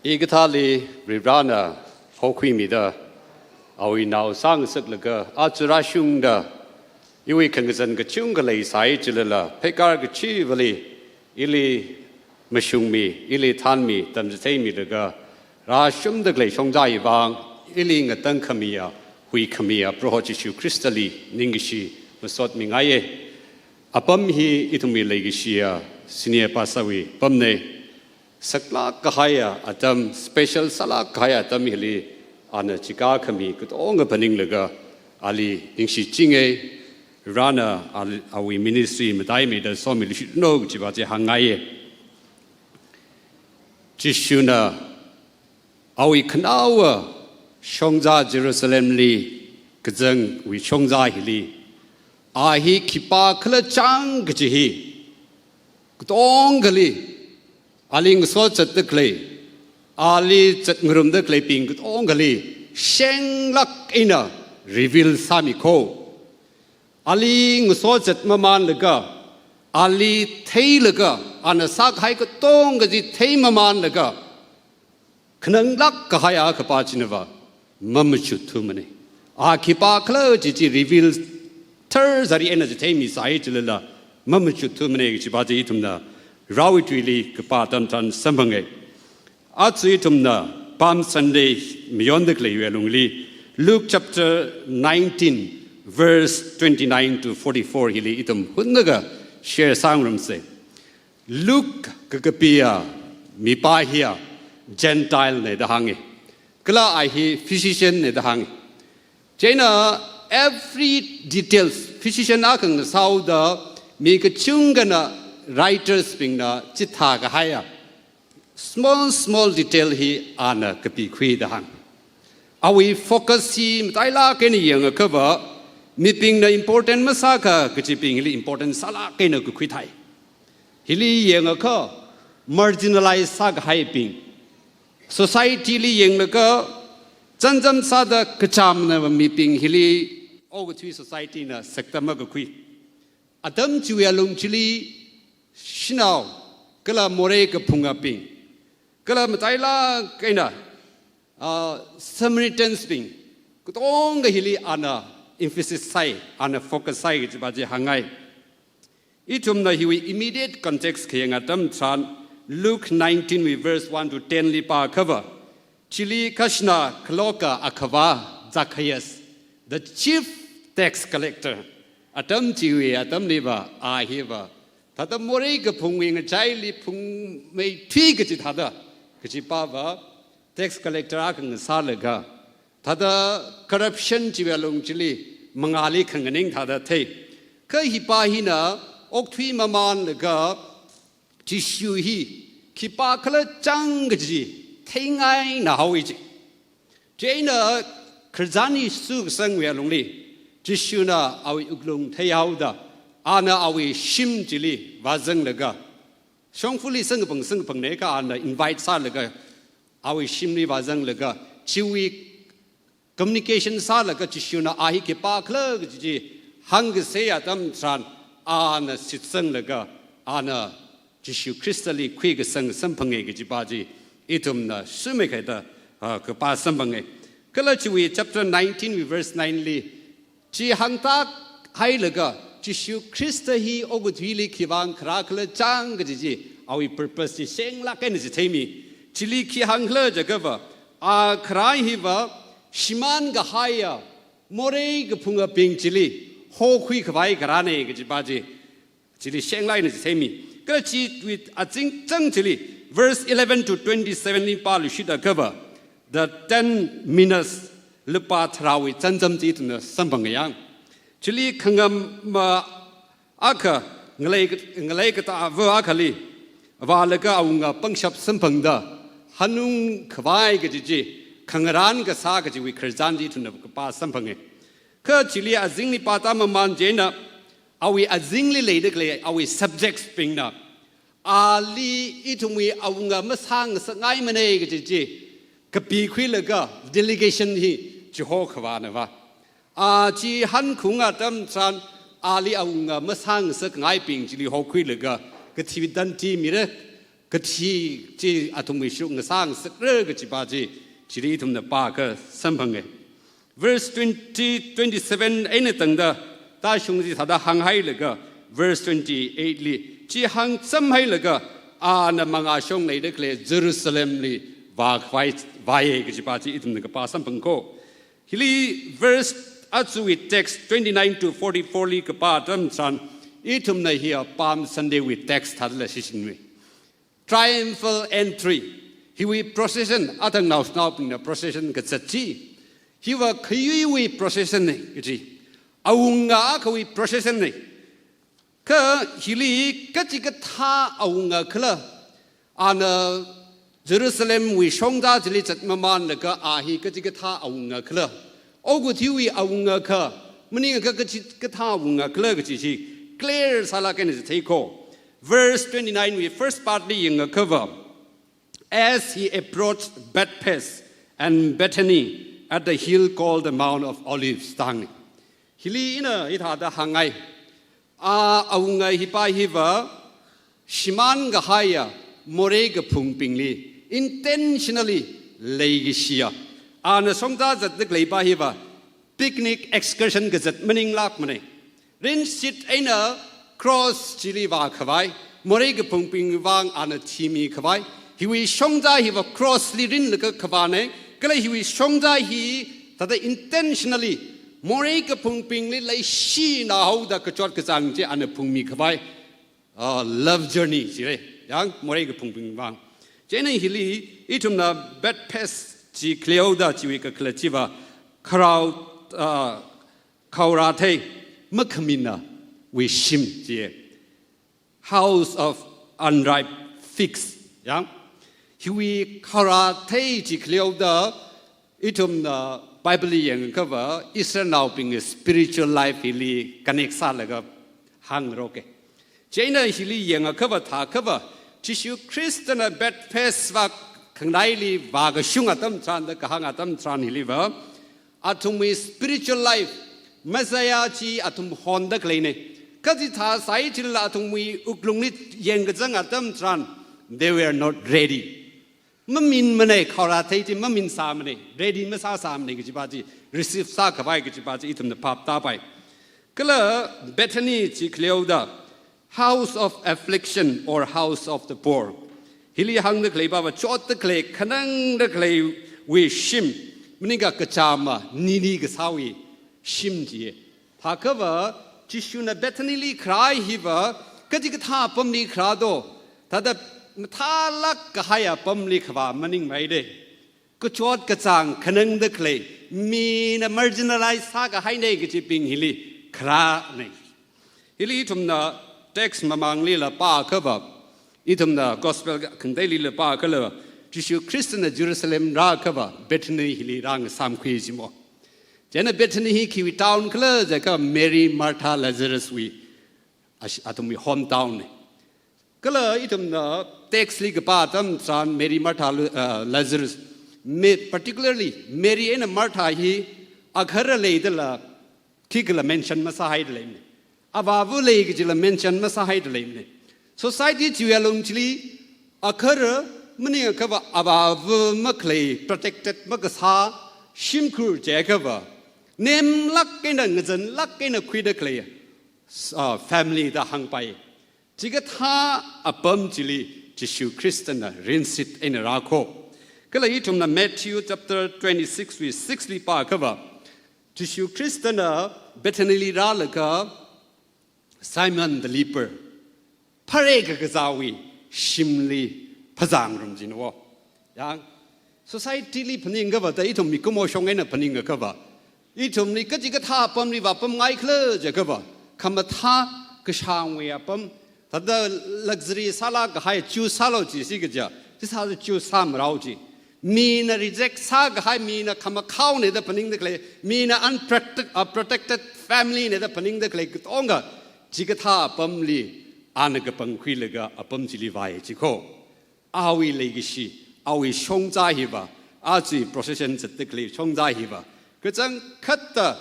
อีกท่าลีริบรานะหกขีมีดาเอาอีน่าสังสักละก็อาจจะราชุงดาอยู่อีกขังกันก็ชุงก็เลยสายจิลละเพการก็ชีวลีอิลีไม่ชุงมีอิลีท่านมีตั้มจะใช้มีละก็ราชุมดักเลยชงใจบางอิลีงตั้งขมีอะหุยขมีอะพระจิชูคริสต์ลีนิงกิชีมาสดมิงไงอะปั๊มฮีอิทุมีเลยกิชีอะสิเนียปัสสาวีปั๊มเนสักลากก็ให้อะอัตมสเปเชียลสลากก็ให้อัตมฮิลีอันจิกาขมีก็ต้องกับพนิงเลยก็อาลีนิงชีจิงเอรานะอาวิมินิสทรีไม่ได้ไม่ได้สอมิลิชิโนกจิบาเจหังไงจิชูนะอาวิขนาวชงจาเยรูซาเล็มลีก็จังวิชงจาฮิลีอาฮีคิปาคลจังก็จิฮีก็ต้องกลีอาลิงสอดจัดตะกลีอาลีจัดงรุมตะกลีปิงก็ต้องกลีเชงลักอินะรีวิลสามิโคอาลีงสอดจัดมามันเลยก็อาลีเทย์เลยก็อันสักให้ก็ต้องก็จิเทย์มามันเลยก็ขนังลักก็ให้อาขปาจินวะมั่มชุดทุมันนี่อาคิปาคลจิรีวิลเธอจะเรียนจะเทย์มีสายจิลละมั่มชุดทุมันนี่จิบาจีทุมนะเราวิธีลีกปาตันทันสมังเออาจีทุมนะปามซันเดย์มียอนเด็กเลยเวลุงลี Luke chapter 19 verse 29 to 44 ฮิลีอิตุมหุ่นนึกะแชร์สังรมเซ Luke กะปียมีป้าเฮีย Gentile ในดะฮังเอกล้าไอฮี physician ในดะฮังเจน่า every details physician อาคังสาวดามีกะชุงกันนะ writers ปิงนะจิตหากะให้อะ small detail ฮีอานะกะปีคุยดะฮังเอาไว้โฟกัสที่ไม่ลาเกนี่ยังก็ว่ามีปิงนะ important มาสักก็จะปิงฮิลี important สลาเกนี่ก็คุยไทยฮิลียังก็ marginalize สักให้ปิง society ลียังก็จันจันสักก็จำนะว่ามีปิงฮิลีโอ้ก็ที่ society นะสักแต่มาก็คุยอาดัมจิวลงชิลีชินาวก็ละโมเรก็พุงกับปิงก็ละไม่ลาเกนี่Samaritans being ก็ต้องก็ฮิลีอันน่ะ emphasis ใส่อันน่ะ focus ใส่ก็จะบาดเจ็บหังไงอีทุ่มน่ะฮิวิ immediate context เขียงอัตมทราน Luke 19 verse 1 to 10 ลิปาคว่าชิลีคัชนาคลอกาอัควา Zacchaeus the chief tax collector อัตมจิวอัตมนี่ว่าอาฮีว่าถ้าตมโมรีก็พุงวิงใจลิพุงไม่ที่ก็จะทัดก็จะป้าว่าtax collector อาคังสาลกะถ้าเด corruption จีเวลงจิลีมังอาลีขังนิงถ้าเดเทก็ฮิปาฮินะอกทวีมามันลกะจิชูฮีฮิปาคลจังกจีเทงไงน่าฮาวิจิเจน่ะคริสตานีสุกสังเวลงลีจิชูน่ะเอาอุกลงเทียาวดาอาน่ะเอาชิมจิลีวาซังลกะชงฟุลีสังปังเนกะอาน่ะ invite สาลกะเอาไว้ชิมนี่ว่าจังเลยก็ชีวิต communication สารก็จิชูน่ะอาฮิเก็บปากเลยก็จีฮังกเสียตั้มทรานอาน่ะสิทธิ์สังเลยก็อาน่ะจิชูคริสต์ลีคุยกับสังสัมพังเองก็จีบาจีอีทุมน่ะสุไม่เคยได้ก็ป้าสัมพังเองก็เลยชีวิต chapter 19 verse 9ลีจีฮังตากให้เลยก็จิชูคริสต์ฮีโอกุทีลีขีบางคราคเลยจังก็จีเอาไว้ purpose ที่เชงลักกันนี่จะมีชิลีขี้หังเลจะก็ว่าใครฮิว่าชิมันก็หายโมเรก็พุ่งกับปิงชิลีโฮคุยขวายกระนั้นก็จะบาจีชิลีเชงไลน์นี่จะมีก็ชีวิตอาจริงจังชิลี verse 11 to 27 นี่ปาลุชิดก็ว่า the 10 minutes ลุปาทราวิจันจำจีตุนสัมพังยังชิลีขังมาอาคางเลยก็ตาว่าอาคลีว่าแล้วก็เอางาปังชับสัมพังดาฮันุงขวายก็จีขังร้านก็สาก็จีวิคริสตันจีทุนก็ป้าสัมพังเองก็ชิลีอาจิงลีป้าตามมันเจนะเอาวิอาจิงลีเลยเด็กเลยเอาวิ subjects ปิงนะอาลีอีทุมีเอางามาสร้างสังไงมันเองก็จีก็ปีคุยเลยก็ delegation ที่จะโฮขวานะวะจีฮันคุงอาตั้มซันอาลีเอางามาสร้างสังไงปิงจีลีโฮคุยเลยก็ทีวิดันทีมีเร ก็ที่อาทุมวิชุงสร้างสักเรื่องก็จิบาจีชีริทุมเนปาก็สัมพังเง verse 27ไอ้เนี่ยตั้งแต่ตาชงที่ถ้าได้หังให้เลยก็ verse 28ลีที่หังสัมให้เลยก็นะมังอาชงในเด็กเลยเยรูซาเล็มลีว่าไว้ก็จิบาจีทุมเนก็ปาสัมพังโกฮิลี verse อัศวิ text 29 to 44ลีก็ปาตั้มสันทุมเนเฮียปาม Sunday with text ทัดเลยสิชินวีtriumphal entry. He will procession. Atang now in the procession katsachi. He will kiwi procession. Aunga kawi procession. Ka hili katikata aunga kala. Ana Jerusalem we shongda jilitat maman laka ahi katikata aunga kala. Ogutiwi aunga ka. Muni katikata aunga kala kachichi. Clear salakan is take all. Verse 29, we first partly in a cover. As he approached Bethpage and Bethany at the hill called the Mount of Olives, tang. Hili ina ita hangai. Aunga hipa hiva shiman gahaya morega pumpingli intentionally legishia. Ana songda zat the gleipa hiva picnic excursion gazet mening lak mane. Rin sit ina cross chili va kawai, morega pumping wang an a timi kawai. He will shongda he will cross lirin the kavane, Kala he will shongda he that intentionally morega pumping li she now the kachot kazangji and a pumi kawai. Love journey, young morega pumping wang. Jenny Hilly, itum na Bethpage chi cleoda chiwika klachiva, crowd kaurate, makamina. We shim house of unripe figs. Yeah, he we karate jikleoda itum the Bible yang cover Israel now being a spiritual life ili kaneksa laga hang roke. Jaina hili yang cover ta cover jishu Christian Bethpage va kangdaili vaga shung atam tran the kahang atam tran hiliva atum we spiritual life Messiah chi atum honda kleine. Kazita Saitil Atumwi Uklungit Yangatam Tran, they were not ready. Mamin Mane, Karate, Mamin Samane, ready Massa Samne, Gibaji, receive Sakavai Gibaji, eaten the pap tapai. Kala Bethany Chicleoda, house of affliction or house of the poor. Hilly hung the clay, Baba, chot the clay, Kanang the clay, we shim, Miniga Kachama, Nini Gasawi, Shimji. Takava. Jishuna Bethany cry hiva, Katikata Pumli Crado, Tada Talak Kahaya Pumli Kava, Manning Maide, Kuchot Katsang, Kanang the clay, mean a marginalized saga high negative being hilly, Krane. Hilly itum the text Mamang Lila Pa cover, itum the gospel Kandeli La Pa color, Jishu Christian Jerusalem Ra cover, Bethany Hilly Rang Sam Quizimo. Jena Bethany Kiwi town close, like Mary, Martha, Lazarus, we atom hometown. Color itum the text league patam, son, Mary, Martha, Lazarus. Particularly, Mary and Martha, he aghara ladela, Kigla mention Masahide lane. Avavu legila mention Masahide lane. Society Tualumchili, aghara, many a cover Avavu Maclay, protected Makasa, Shimkur Jacova. Name luck in a nizan, luck in a quidaclay. Family the hung by. Jigata a bum chili, Jishu Christian, rinse it in a rako. Kalaitum the Matthew chapter 26 with 60 par cover. Jishu Christian, Bethany Ralaka, Simon the leper. Parega Gazawi, Shimli, Pazam rooms in war. Young society li Paningava, the itum Mikumo Shong and a Paninga cover. Itum Nikajigata Pumli Vapum Michael Jacova, Kamata Kashang we upum, that the luxury salag high chew saloji sigaja. This has a chew sam rauji. Meena reject sag high meena kamakau ne the Paning the clay, meena unprotected family ne the Paning the clay onga, Jigata Pumli, Anagapang Quilaga, a Pumchili Vai Chico. Awi legacy, Awi Shongza Hiva, Azi processions at the clay Shongza Hiva. Kazang Kata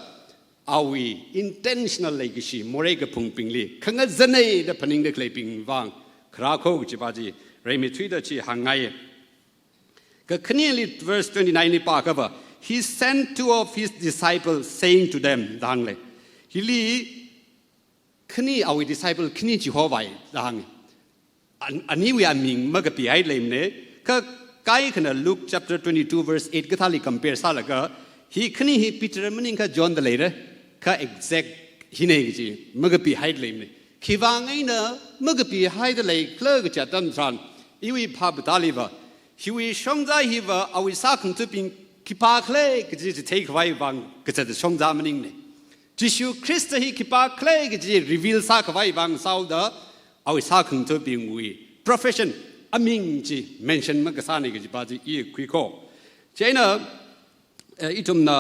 Awi intentional legacy, Morega Pumpingli, Kangazane the Paning the clay ping Vang, Krako Jibaji, ray me thui da chi hangai ka khni verse 29 ni pa ka ba he sent two of his disciples saying to them dang le hili khni our disciple khni Jehovah dang ani we aming ma ka pi ai le ne ka kai khna Luke chapter 22 verse 8 ka thali compare sa la ka he khni he Peter maning ka John da le re ka exact hinai ji ma ka pi hai le ne khiwangai na ma ka pi hai da le kle ka cha tam tran iwi pha ba li ba he we shong za hi ba awi sa khang tu pin kipa kle ka ji take wai bang ka cha shong za maning ne Jishu Christ hi kipa kle ka ji reveal sa ka wai bang sau da awi sa khang tu pin wi profession aming ji mention ma ka sa ne ka ji ba ji i kwi ko chena itum na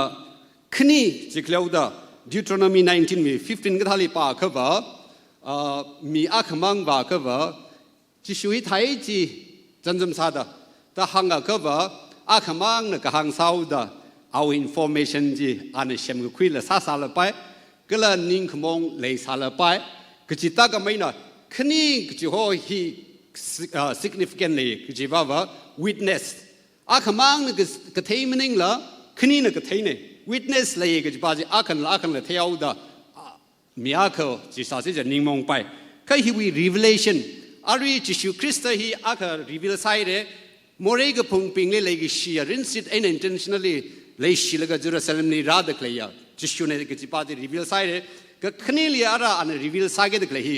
khni ji klau da Deuteronomy 19 mi 15 ka thali pa ka ba mi akhamang ba ka ba Jishu hi thai ji janjam sa da ta hanga ka ba akhamang na ka hang sau da our information ji an shem ka khwi la sa sa la pai ka la ning khmong le sa la pai ka ji ta ka mai na khni ka ji ho hi significantly ka ji ba ba witness akhamang na ka thei mening la khni na ka thei ne witness le ka ji ba ji akhan la theu da mi akho ji sa si ning mong pai ka hi wi revelation ari Jishu Christ hi akha reveal sai de more ga phung ping le gi shi rin sit an intentionally le shi la ga Jerusalem ni ra da kleya Jishu ne ga ji pa de reveal sai de ka khni li ara an reveal sa ge de kle hi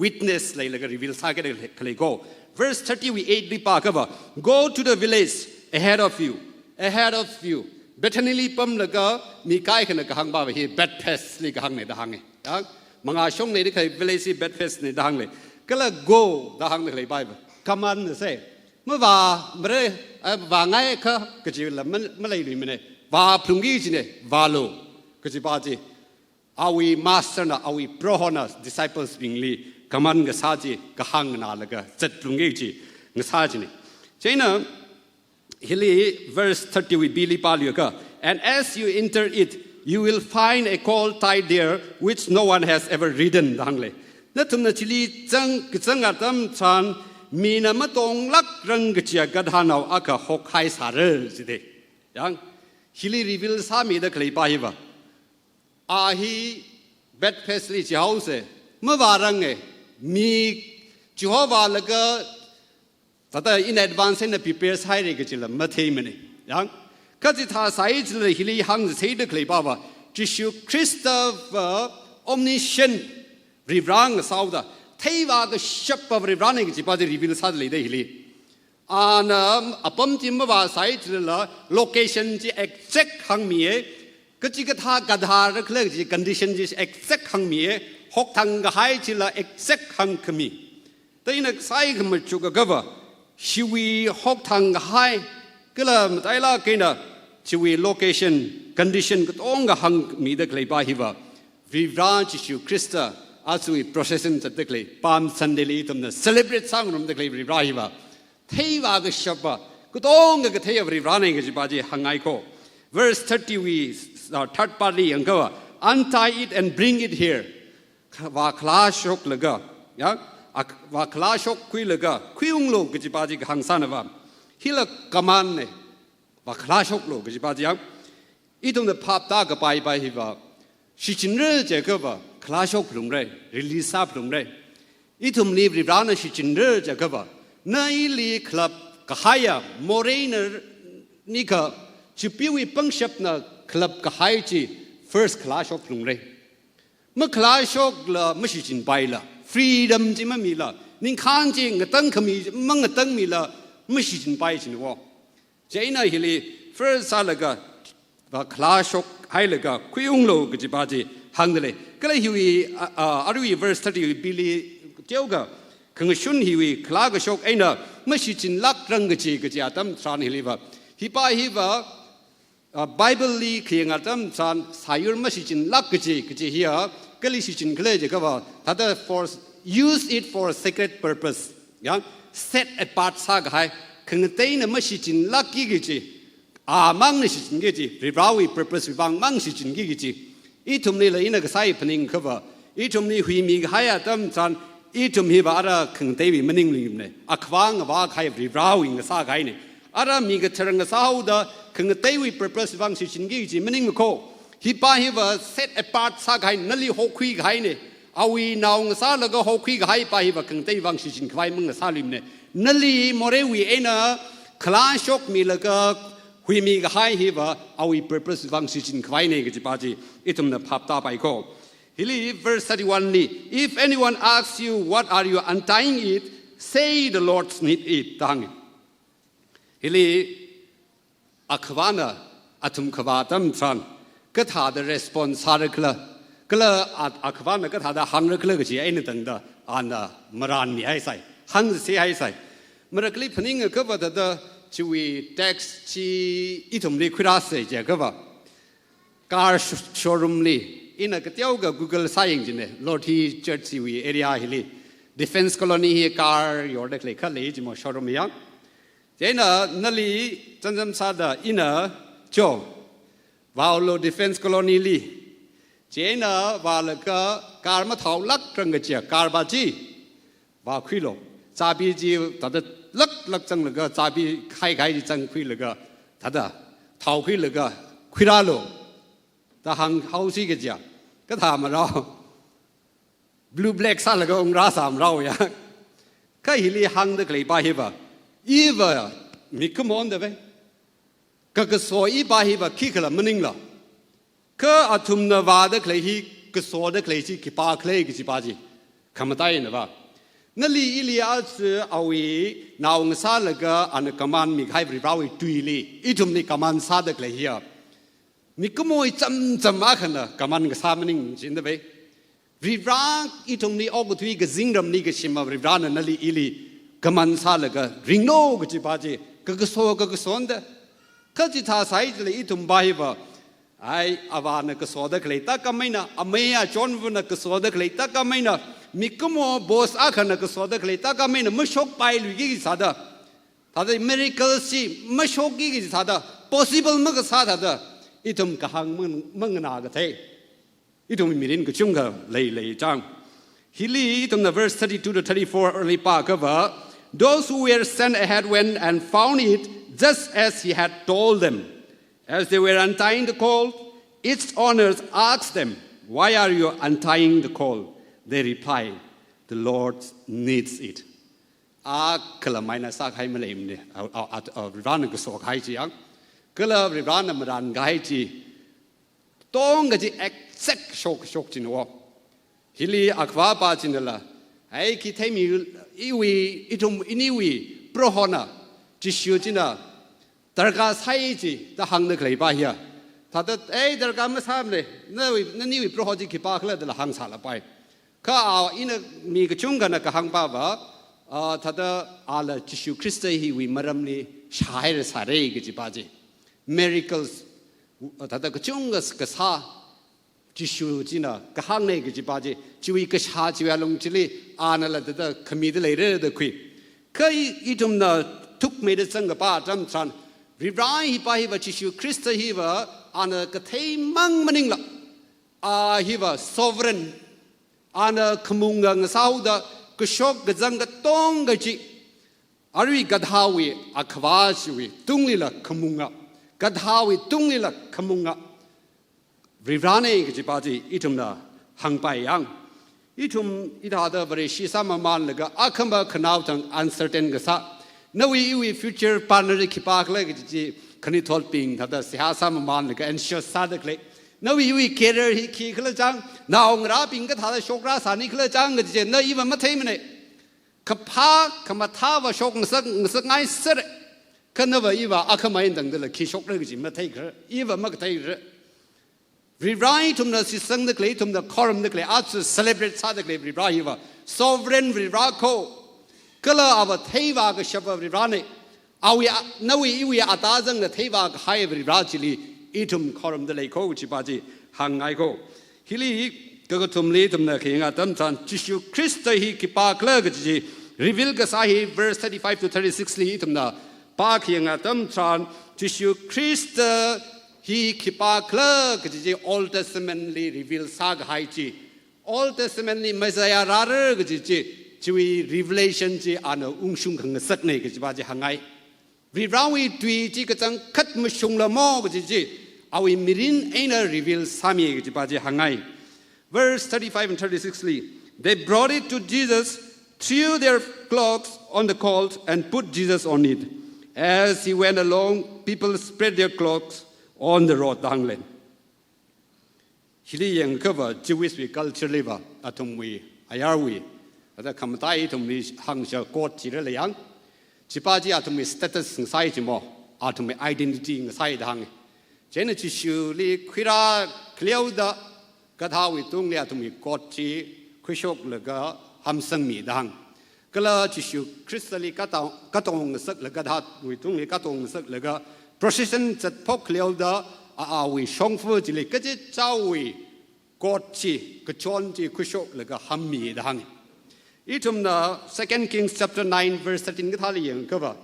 witness le ga reveal sa ge de kle go verse 30 we 8 li pa ka ba go to the village ahead of you Bethany li pam la ga mi kai khna ka hang ba hi Bethphes li ga hang ne da hang ya manga shong ne de kai village Bethphes ne da hang le ka la go da hang ne le bai ba command say มื่อว่าไงก็ก็จะละไม่เลยนี่มันเนี่ยว่าพรุ่งนี้จีเนี่ยว่าโลก็จะบอกจีเอาวิมาสเตอร์นะเอาวิโปรฮอนะ disciples บิงลีกำมันก็ซาจีก็หังนาแล้วก็จัดพรุ่งนี้จีก็ซาจีเนี่ยใช่นะฮิลี verse 30 with Billy Palio and as you enter it you will find a colt tied there which no one has ever ridden ดังเลยนั่นทุกนาทีลีจังอาตมชันมีนามตรงลักรังกจียกัดหานเอาอากาหกไฮสาร์สิเดยังฮิลีรีวิลสามีเด็กเลยไปวะอาฮีเบดเพสลีเจ้าเสเมื่อวารังเงมีจิฮาวาลก็แต่อินแอดวานซ์เนี่ยพิเศษใช้เรื่องจิละไม่เท่มันยังก็จะท่าใส่จิละฮิลีหังใช้เด็กเลยไปวะจิชูคริสต์อมนิชันรีบรังสาวดาเทวาก็ชับปะบริบาลเองจีบาจะรีวิลสัตว์เลยได้ฮิลีอันปั๊มจิมว่าใส่จิละโลเคชั่นจี exact หังมีก็จีก็ท่ากระดาษก็เลยจี condition จี exact หังมีหกทางก็ให้จิละ exact หังก็มีแต่อีนักใส่ก็มาจุกก็ว่าชีวิตหกทางก็ให้ก็เลยแต่ละกินชีวิต location condition ก็ต้องก็หังมีได้เลยไปฮิวะวิบาลจิชูคริสต์อาศัย procession จัดเด็กเลยปามซันเดลีตรงนั้น celebrate สร้างรวมเด็กเลยบริบาลว่าเทวาก็ชับว่าก็ต้องก็เทวบริบาลเองก็จะบาจีหังไงก็ verse 30 we third party ยังก็ว่า untie it and bring it here ว่าคลาชกเลยก็ยังว่าคลาชกคุยเลยก็คุยองโลก็จะบาจีหังสันว่าฮิลกำมันเนี่ยว่าคลาชกโลก็จะบาจียังอีตรงนั้นภาพตาก็ไปฮิว่าชิจินเร่เจ้าก็ว่าคลาชกพรุ่งเร่รีลิซาพรุ่งเร่อีทุ่มนี้บริบาลชิจินเร่จะก็ว่าในลีคลับก็หายโมเรนนี่ก็จุดพิวิปังชับนะคลับก็หายจี first คลาชกพรุ่งเร่เมื่อคลาชกละไม่ชิจินไปละ freedom จีไม่มีละนิ่งข้างจีงตั้งขมีมั่งตั้งมีละไม่ชิจินไปจีนวะเจ้าหน้าที่ first ซาละก็ว่าคลาชกให้ละก็คุยองโลก็จะบาจีหังเลยก็เลยฮิวีอารุย verse 30 บิลีเจ้าก็คงชุนฮิวีคลากชกไอ้น่ะไม่ใช่จินลักรังกจีก็จะตั้มสานฮิลีว่าฮิปาฮิว่าไบเบิลลีเขียนตั้มสานสายุไม่ใช่จินลักกจีก็จะเฮียก็เลยจินก็เลยจะก็ว่าถ้าจะ for use it for a sacred purpose ยัง set apart สักให้คงเต้นไม่ใช่จินลักกี่กจีมั่งนี่จินกี่จีริบราวี purpose ริบางมั่งจินกี่กจีอีทุ่มนี้เลยนักใส่พนิงเขาว่าอีทุ่มนี้หุยมีหายตั้มจัน อีจุมฮีบาระขังเตวิมันนิ่งลิมเนี่ยอักวางว่าใครริบราวอิงสาไกเนี่ยอารามีกระเทรังสาวดาขังเตวิเปรสวังสิชินกิจิมันนิ่งมโคฮิปาฮิบาเซตอพาร์ตสาไกนั่นลีหกคุยไกเนี่ยเอาวีนาวงสาแล้วก็หกคุยไกปาฮิบาขังเตวิวังสิชินควายมึงสาลิมเนี่ยนั่นลีโมเรวีเอนะคลาชกมีแล้วก็หุยมีไกฮิบาเอาวีเปรสวังสิชินควายเนี่ยก็จะปาจีอิตุมเนี่ยภาพตาไปโคHili verse 31 ni, if anyone asks you what are you untying it, say the Lord's need it. Tang. Hili akwana atum kavatam tran. Katha the response harakla. Kala akwana katha the hangrakla gachi anything da ana maran mi hai sai. Hang si hai sai. Marakli paning a cover the chui text chi itum liquidase jagava. Car showroom li. In a Katioga Google saying Lord he church we area hilly defense colony here car your declare college mo showroom young. Jena Nali Tanzam Sada inner Joe Vaulo defense colony li Jena Valaka Karma Tau Lak Trangacha Karbaji Vaquilo Zabi Ji Tada Lak Zangaga Zabi Kai Kai Zang Quilaga Tada Tau Quilaga Quiralo the hang house gaja ก็ถามมาเรา blue black ซะแล้วก็องราสามเราอย่าก็ฮิลีหังเด็กเลยป้าฮิบะอีวะมีขมอนเด้อเว้ก็กสอยป้าฮิบะขี้ขละมันนิ่งละก็อาทุมนาวาเด็กเลยฮีก็สอเด็กเลยที่ขี้ป้าเคลกิจิป้าจีคำตายนะว่านั่นลีอิลีอาสเอาไว้นาวงซาแล้วก็อันกำมันมีใครบริบาวิตุยลีอีทุมนี่กำมันซาเด็กเลยฮีมีขโมยจำมาขนาดกำมันก็สามันิ่งจริงเด้อเว้ริบราอีตรงนี้ออกตุยก็จิงรำนี่ก็ชิมาริบรานั่นลีอิลีกำมันซาเลยก็ริงโนก็จีบาจีก็โซก็สอนเด้อก็จิท่าใส่เลยอีตุมบาฮิบะไออาวานก็สอนเด็กเลยตากำไม่นะอเมียจอนวันก็สอนเด็กเลยตากำไม่นะมีขโมยบอสอาขนาดก็สอนเด็กเลยตากำไม่นะไม่ชกไปลุยกี่สาดาถ้าได้ miracle สิไม่ชกกี่สาดา possible มันก็สาดาอีทุมกะหังมึงนากะเทอีทุมมีรินกะจุงกะเลยจังฮิลีอีทุมใน verse 32 to 34 early part ก็ว่า those who were sent ahead went and found it just as he had told them as they were untying the colt its owners asked them why are you untying the colt they replied the Lord needs it กะละไม่นะซากให้มาเลยเนี่ยเอาร้านก็สอกให้จีอังก็เลยริบานนำรันไกจีต้องก็จะ exact ชกจินวะฮิลีอักวาปาจินละไอ้คิดให้มีอีวีอีทุมอินิวีโปรฮอนะจิชิวจินะตระกาใส่จีตะหังนึกเลยป้าเฮียถ้าตระกาไม่ทำเลยนั่นนี่วีโปรฮอจิคิปาเลยแต่ละหังสารไปก็เอาอินมีกระจุงกันกับหังป้าว่าถ้าอาลจิชิวคริสต์ฮีวีมารำนี่ชายหรือสารีกิจิป้าจีmiracles ถ้าแต่ก็จงก็สาจิชูจีน่ะก็หังในก็จีบาจีชีวิตก็ชาชีวิตลงจิลีอ่านแล้วแต่ขมิดเลยเรื่องเด็กคุยก็อีทุมน่ะทุกเมื่อสังกัปป้าจำชันริบร้อยฮิบะฮิบะจิชูคริสต์ฮิบะอ่านก็เทมังมันนิ่งละฮิบะ sovereign อ่านขมุงกังสาวดะก็ชกก็จังก็ต้องก็จีอาริกัดฮาวิอักวาชีวิตุงลีละขมุงอ่ะกัดฮาวิตุงนี่ละขมุงะริบรานี่ก็จะปาจีอีทุมน่ะหังไปยังอีทุมอีท่าเดบริชิสามมันเลยก็อาคัมบะขนาวจัง uncertain ก็ซะนวีอีวี future partner คิปากเลยก็จะขณิทอลปิงท่าเดเสียสามมันเลยก็ ensure ซาเด็กเลยนวีอีวี career ฮิคีขลุ่จังนาวงราปิงก็ท่าเดโชกราสานิขลุ่จังก็จะนอีวันมาเทมันเนี่ยขพาขมาท่าว่าโชกงสักไงเสร็จก็นว่าอีว่าอาขมาอินดังเดลขี้ชกเลยก็จิมาเทกร์อีว่ามักเทกร์ริบไรทุมน่ะสิสังเด็กเลยทุมน่ะคอร์มเด็กเลยอาจจะ celebrate ซาเด็กเลยริบไรอีว่า sovereign ริบไรโคก็เลยเอาเทวาก็ชอบริบไรเนี่ยเอาอย่านวีอีว่าอัตราจังเนี่ยเทวาก็ให้ริบไรจิลีอีทุมคอร์มเดลโคจิปาจิหังไงโคฮิลีก็ทุมลีทุมน่ะเขียนว่าตั้มจันจิชูคริสต์ฮีกิปากเลยก็จิ reveal ก็สาฮี verse 35 to 36 ลีทุมน่ะป้าเขียนว่าตั้มจันจิชูคริสต์ฮีคิปาเคลก็จะ Old Testament ลี reveal สากให้จี Old Testament ni Messiah rare ke ji revelation ji ana ungshung khang sak nei ke ji ba ji hangai Virawi tui ji ke chang khat mu shung la mo ke ji awi mirin aina reveal sami ke ji ba ji hangai Verse 35 and 36 they brought it to Jesus, threw their cloaks on the colt and put Jesus on it. As he went along, people spread their cloaks on the road. Hili yang cover Jewish culture liver atum we ayarwi. Ada kamatai tum ni hangsha court chile yang. Chipaji atum status inside mo atum identity inside hang. Jena chishu li kwira cleauda Gadha we tung lia to me kochi, Kushok lega, Hamsang mi dang. Gala chishu, crystally katong sak legadat, we tung le katong sak lega, procession that pok leoda, we shongfu jili kaji chawi, kochi, kachonji, Kushok lega, hammi dang. Itum na 2 Kings chapter 9, verse 13 Gatali cover.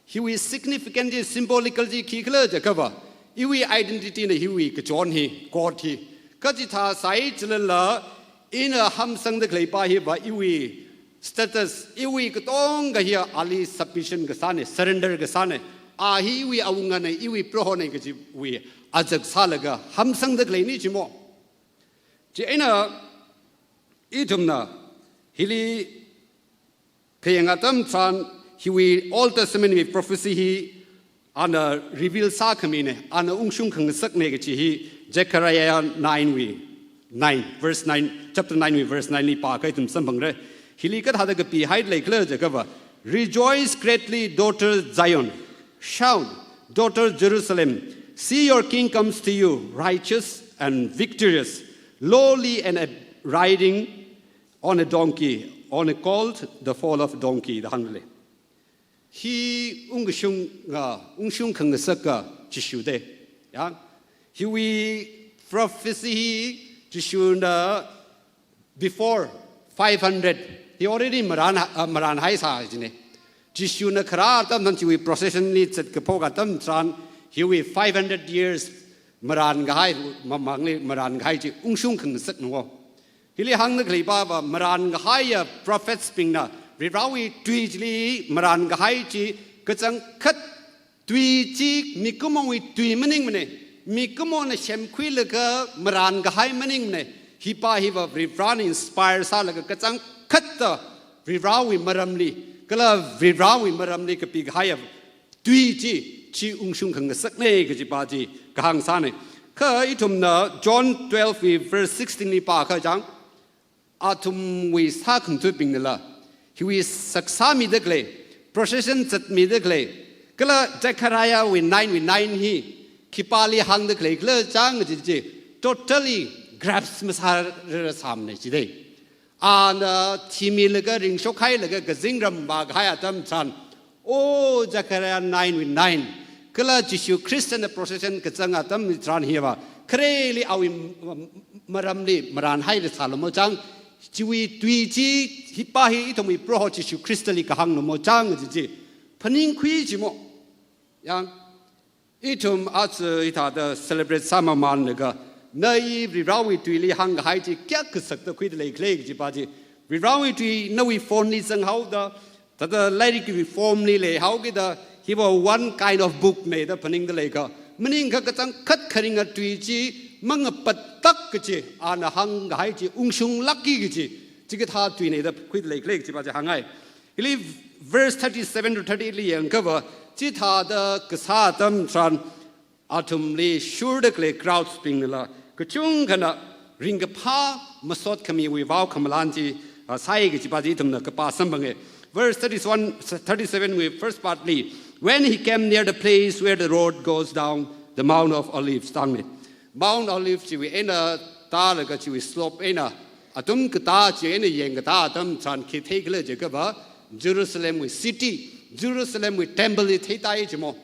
He was significantly symbolically kikla cover. Iwi identity in the Hiwi, kachonhi, kochi. Kajita sai chilala in a hamsang the clay pa hiba iwi status iwi katong gahia ali sufficient gasane surrender gasane hiwi awungane iwi prohone gaji we ajak salaga hamsang the clay ni chimo jena itumna hili kayangatam tran hiwi Old Testament with prophecy hi ana reveal sa kamine ana ungshung khang sak ne gaji hi Zechariah 9 verse 9 chapter 9 verse 9 ni pa kai tum sambang re hili ka thada ga pi hide like le jakaba rejoice greatly daughter Zion shout daughter Jerusalem see your king comes to you righteous and victorious lowly and riding on a donkey on a colt the fall of donkey the hangle hi ungshung khang saka chishude ya Hiwi prophecy Jishuna before 500. He already Maran Hai Sa Jine. Jishuna Karatam Nanchi procession leads at Kapogatam Tran. Hiwi 500 years Maran Gai Mamangli Maran Gai Ungshung Kang Sakno. Hili Hang the Klibaba Maran Gahaya prophets Pingna. Rirawi Twijli Maran Gahaiji Katsang Kat Twijik Mikumawi Twimaning. Mikumo na shemkwi lega maran gahai maning ne hipa hiva vivran inspire sa lega kachang khatta vivrawi maramli kala vivrawi maramli ka pigaya tui chi ungshung khang sakne ka ji pa ji kahang sa ne kha itum na John 12 verse 16 ni pa kha jang atum we sa khang tu ping la hi we saksa mi dekle procession chat mi dekle kala Zechariah we 9 hi Kipali hang the clay, Jang, totally grabs Masar Samne today. And Timmy Legaring Shokai Lega Gazingram Bag Hayatam Chan. Oh, Zachariah 9 Kala Jishu Christian procession Kazangatam Tran Hiva. Kreli Awi Maramli, Maran Haile Salomo Jang. Jiwi Twiji, Hipahi, Itomi Pro Jishu Crystally Kahang no Mojang, Panin Quijimo. Young. Itum as it had celebrate summer man lega. Naive Rawi Twili hang haiti Kyakusak the quid lake lake jibaji. Rawi Twi no we form needs and how the lady we formally lay how get he was one kind of book made up in the lake. Meaning Kakatang cut cutting a twiji, Manga Patakachi, and a hang haiti ungshung lucky gichi. Ticket hard to the quid lake lake jibaji hangai. He leave verse 37 to 38 and cover. Chita the Kasatam Tran Atumli sure the clay crowd spingla. Kuchung kana ring a pa masot kami we vow kamalanti Sai Gipajitum the Kapa Sambange. Verse 37 we first partly. When he came near the place where the road goes down the Mount of Olives, Mount Olives, we ena talaga we slope ena. Atum kata chene yengata tam tran kitekle jagaba. Jerusalem with city. Jerusalem with temple it Theta Ejmo.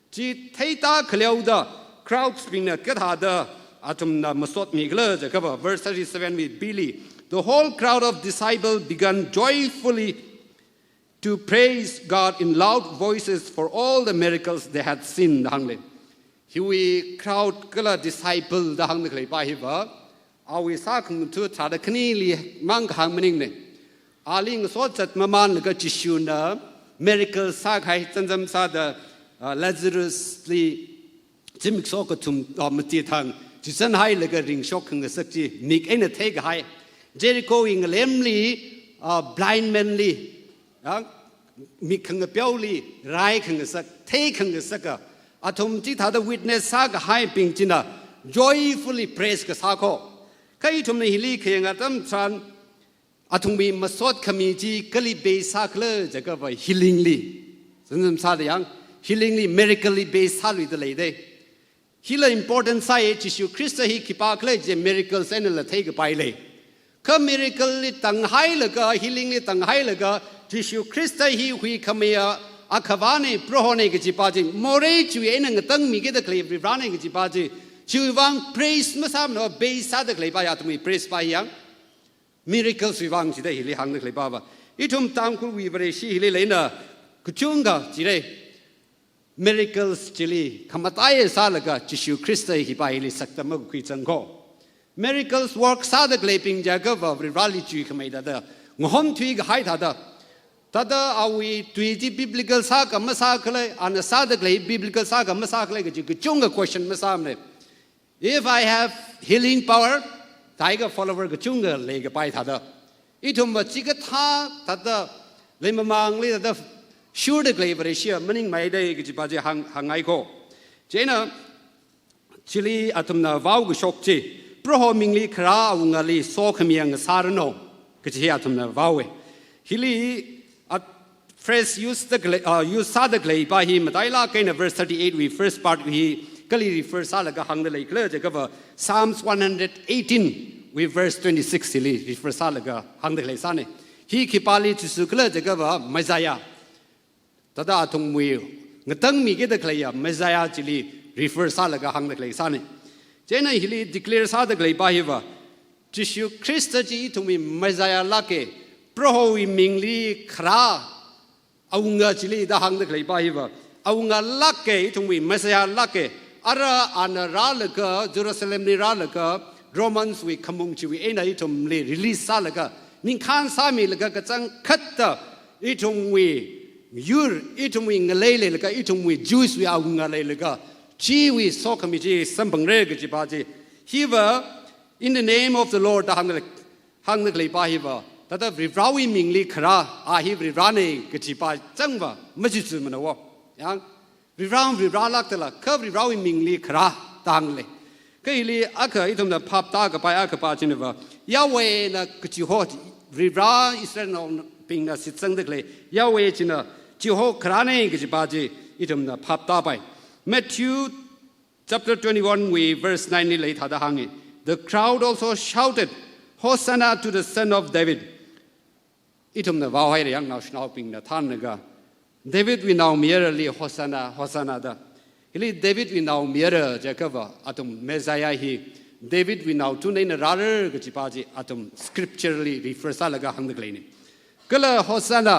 G Theta Cleuda, crowds being a Kathada, Atum Masot Migler, the cover, verse 37 with Billy. The whole crowd of disciples began joyfully to praise God in loud voices for all the miracles they had seen. The Hangle. Huey crowd kala disciple the Hangle by Hiva, เอาวิสาขงทุตาดคณีลีมังหางมันนิงเนี่ยอาลิงสอดจัดมามันแล้วก็จิชูนะ miracle สาใครจันจำสาดLazarus ลีจิมิกโซก็ทุ่มมาตีทางจิสันให้แล้วก็ริงช็อกขงสักจีมิกเอ็นเทกให้เจริโกอิงเลมลีblind man ลีมิกขงเปียวลีไรขงสักเทขงสักอาทุมที่ท่าด witness สาก็ให้ปิงจินะ joyfully praise ก็สาก็ใครทุมในฮิลีเคยงาตั้มชันอาทุมมีมาสดขมีจีกลีเบสาคเลยจะก็ว่า healing ลีสันจำสาดยัง healing ลี miracle ลีเบสาลุยตะเลยได้ healing important ใส่จิชูคริสต์ฮีคิปากเลยจะ miracle เส้นละเทกไปเลยก็ miracle ลีตั้งให้เลยก็ healing ลีตั้งให้เลยก็จิชูคริสต์ฮีหุยขมีอาขวานี่โปรโหนี่ก็จิปาจิโมเรจุยนั่งตั้งมีกิดเคลียบริบานี่ก็จิปาจิชูวัง praise ไม่ทราบเนาะเบสาดเคลียบไปอาตุมี praise ไปยัง miracle สุวังจิได้ฮิลีหังเคลียบไปอีทุ่มตามคุณวิบริชีฮิลีเลยนะกุจุงก็จิได้ miracles จิลีขมาตายสาลก็จิชูคริสต์ฮิไปฮิลีสักตะมกุยจังโก miracles work สาดเคลียบจังก็ว่าบริบาลีจุยขมาได้เด้องหอมทุยก็ให้ท่าเด้อท่าเด้อเอาวิทุยที่ biblical สาก็ไม่สาเคยอันสาดเคลียบ biblical สาก็ไม่สาเคยก็จิกุจุงก็ question ไม่ทราบเลย if I have healing power ไทยก็ follower ก็จุงก็เลยก็ไปท่าเด้ออีทุ่มว่าจิกท่าเด้อเลยมามังเลยท่าเด้อชูดเคลียบเชียมันยังไม่ได้ก็จิปาจิหังไงก็เจน่ะชิลีอาตุมน่ะว้าวก็ช็อกจีเพราะมิงลีคราอุงาลีโซขมียงสารโนก็จิอาตุมน่ะว้าวฮิลีphrase useซาดเคลียบไปฮิมาไดลาเกน verse 38 we first part we ก็เลย refer ซาลก็หังเลยเคลียร์จะก็ว่า Psalms 118 we verse 26ฮิลี refer ซาลก็หังเลยซาเนี่ยฮิคิปาลีจุสุเคลียร์จะก็ว่าไมซายาตาดาทุงมวยงตั้งมีกิดเคลียร์เมสายาจิลี refer ซาลก็หังเคลียร์ซาเนี่ยเจนฮิลี declare ซาดเคลียร์ไปฮิวะจิชูคริสต์จีทุงมีเมสายาลักเกโปรโฮวิมิงลีคราเอางาจิลีดาหังเคลียร์ไปฮิวะเอางาลักเกทุงมีเมสายาลักเกอาราอันราลก็เยรูซาเล็มนี่ราลก็โรมันส์วิขมุงจิวิเอ็นไอทุมลี release ซาลก็นิ่งขันสามีลก็กระจังขัดตาอีทุงวียูร์อีทุ่มวิงเล่เลยลก็อีทุ่มวิจูสวิเอางาเลยลก็ชีวิสโซคมิจีสัมพังเรกจิปาจีฮิวะ in the name of the Lord หังนึกเลยปาฮิวะแต่ถ้าริบราวิมิงลีคราอาฮิบริบรานี่กจิปาจังวะไม่จุดมันนะวะยังริบราลักแต่ละเขาริบราวิมิงลีคราต่างเลยก็อีลีอักอีทุ่มน่ะพับตากับไปอักปาจินวะยาเวน่ะกจิโฮริบราอิสราเอลปิงน่ะสิจังเด็กเลยยาเวจิน่ะจิโฮครานี่ก็จะบาจีอีทุ่มน่ะพับตาไป Matthew chapter 21 we verse 9นี่เลยท่าทางนี้ The crowd also shouted Hosanna to the son of David อีทุ่มน่ะว่าให้เรียงน่าชอบปิงน่ะท่านน่ะก็ David we now merely Hosanna ดะฮิลี David we now merely จะก็ว่าอาตุมเมสายาฮี David we now ทุนในราร์ก็จะบาจีอาตุม scripturally refer ซาละก็หังนึกเลยนี่ก็เลย Hosanna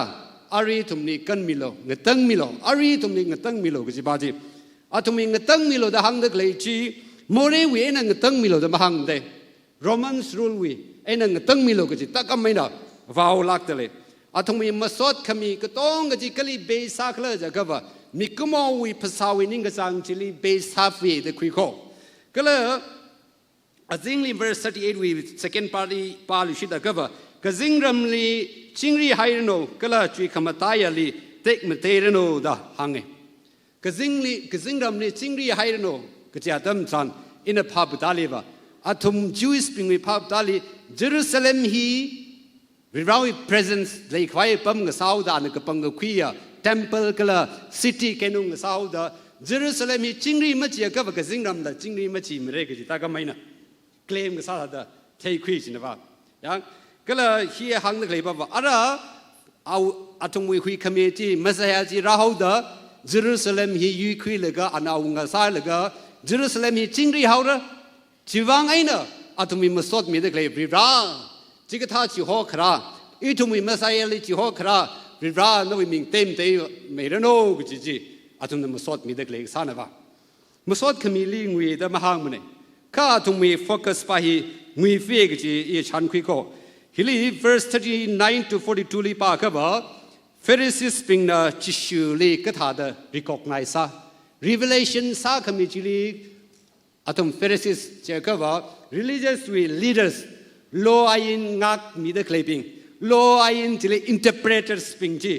อารีทุมนี่กันมิโลเงตังมิโลอารีทุมนี่เงตังมิโลก็จะบาจีอาทุมนี่เงตังมิโลดะหังนึกเลยจีโมเรวีเอ็นเงตังมิโลดะมาหังเดโรมันส์รูลวีเอ็นเงตังมิโลก็จะตะกัมไม่น่ะว้าวลักเตเลยอาทุมนี่มาสดขมีก็ต้องก็จะกลีเบสาคเลยจะก็ว่ามีกุมอวีภาษาวินิงก็สังจิลีเบสาฟีเดคุยโคก็เลยอาจิงลี verse 38 we second party ปาลิชิดะก็ว่าก็จิงรัมลีจิงรีไฮโนก็ละจุยขมาตายลีเทคมาเทรโนดาหังเงก็จิงรัมลีจิงรีไฮโนก็จะทำสันอินพับตาลีว่าอาทุมจูสปิงวิพับตาลีเยรูซาเล็มฮีริบราวิ presence เลยควายปั๊มกับซาวดานกับปังกับคุยอะ temple ก็ละ city แกนุ่งกับซาวดาเยรูซาเล็มฮีจิงรีมัจยก็ว่าก็จิงรัมละจิงรีมัจยไม่ได้ก็จะตากไม่นะclaim กับซาวดาเทคุยจินะว่ายังก็เลยเฮียหังนึกเลยว่าอะไรเอาอาตุมวิคุยคำจีมาเสียจีราหูดะเยรูซาเล็มฮียุยคุยเลยก็อันเอางาซาเลยก็เยรูซาเล็มฮีจิงรีหูดะจีวังไอ้เนอะอาตุมวิมาสดมีเด็กเลยบริบราจิกท่าจีโฮคราอีตุมวิมาเสียเลยจีโฮคราบริบราโนวิมิงเต็มเตยไม่รู้โน่กุจีอาตุมวิมาสดมีเด็กเลยสานว่ามาสดคำลิงวีแต่มาหังมันเนี่ย ข้าทุ่มมีโฟกัสไปงุยเฟกจีอีชันคุยโคฮิลี verse 39 to 42 ลีป้าก็บอก Pharisees เป็นนะจิชูลีก็ท่าเด recognize ซะ revelation ซะคำนี้จิลีอาตุม Pharisees เจ้าก็บอก religious leaders law ayin ngak mi de claiming law ayinจิลี interpreters เป็นจี